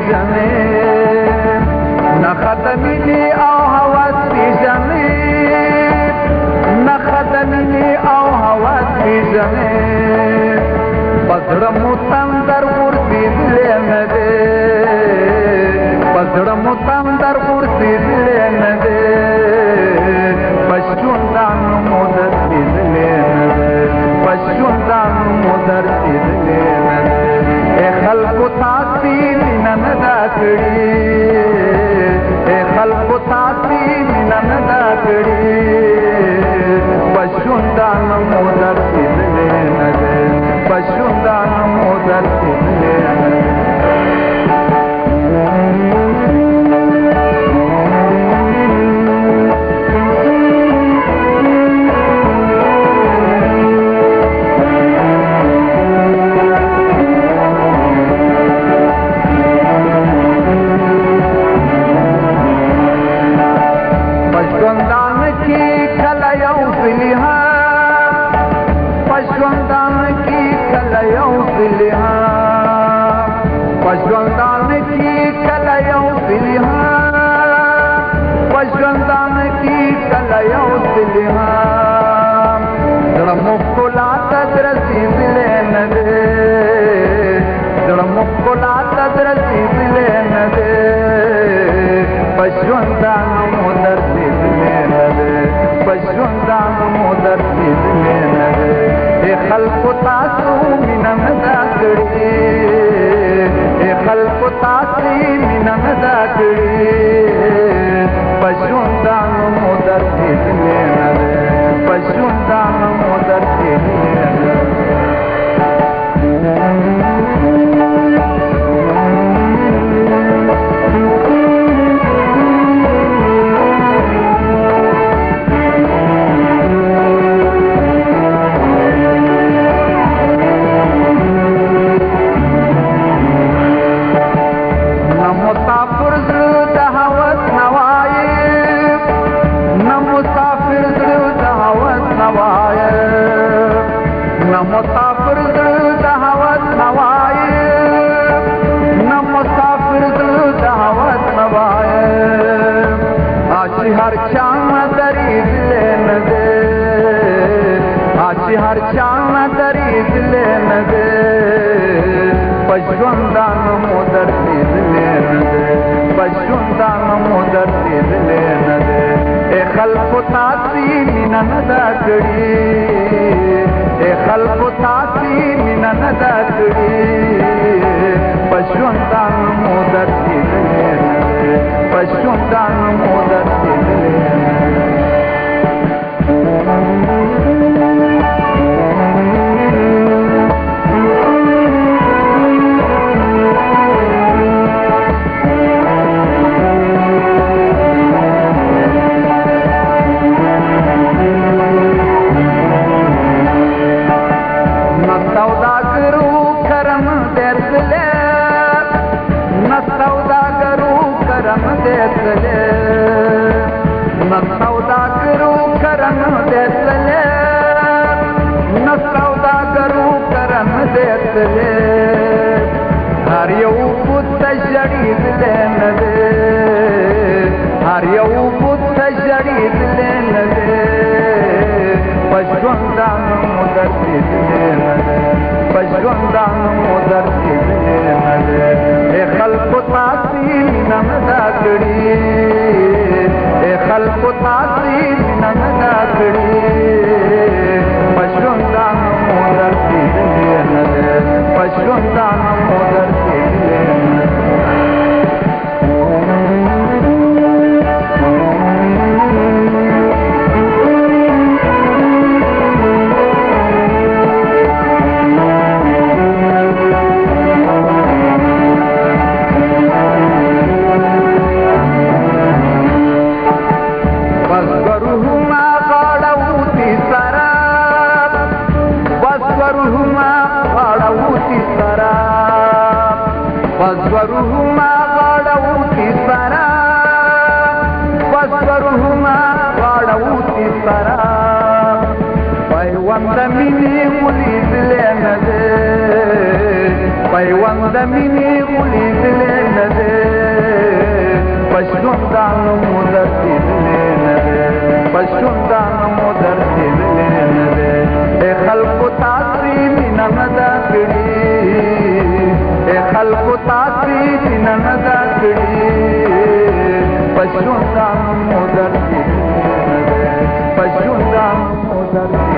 پیژنې نخښه د مینې او هوس پیژنې نخښه د مینې او هوس پیژنې په زړه مو تندر غورځېدلی نه دی په زړه مو تندر غورځېدلی نه دی په ژوندانو مو درسېدلی نه دی په ژوندانو مو درسېدلی نه دی ای خلکو تاسې مینه نه ده کړې ای خلکو تاسې مینه نه ده کړې په ژوندانو مو درسېدلی نه دی په ژوندانو مو درسېدلی نه دی پژوندان کی کله یو فلها پژوندان کی کله یو فلها زړه مو ښکلا ته درسېدلی نه دی زړه مو ښکلا ته درسېدلی نه دی پژوندانو مو درسېدلی نه دی پژوندانو مو درسېدلی نه دی ای خلکو تاسو مینه نه ده کړې ای خلکو تاسې مینه نه ده کړې په ژوندانو مو درسېدلی نه دی په ژوندانو مو درسېدلی نه دی مسافر زړه د هوس نوایب نه مسافر زړه د هوس نوایب چې هر چا نه درېدلی نه دی چې هر چا نه درېدلی نه دی په ژوندانو مو درسېدلی نه دی په ژوندانو مو درسېدلی نه دی ای خلکو تاسې مینه نه ده کړې ای خلکو تاسې مینه نه ده کړې په ژوندانو مو درسېدلی نه دی په ژوندانو مو درسېدلی نه دی هر یو بت ته ژړېدلی نه دی هر یو بت ته ژړېدلی نه دی په ژوندانو مو درسېدلی نه دی په ژوندانو مو درسېدلی نه دی ای خلکو تاسې مینه نه ده کړې ای خلکو تاسې مینه نه ده کړې په ژوندانو مو درسېدلی نه دی په ژوندانو مو درسېدلی نه دی وزورهما غاړوتی سرا وزورهما غاړوتی سرا پیوند مینې ولیدلی نه دی پیوند مینې ولیدلی دلې نه دی پښتون دا نوم درتېدلی نه دی پښتون دا نوم درتېدلی نه دی ای خلکو تاسې مینه نه ده کړې ای خلکو تاسې مینه نه ده کړې پښتون دا نوم درتېدلی نه دی پښتون دا نوم درتېدلی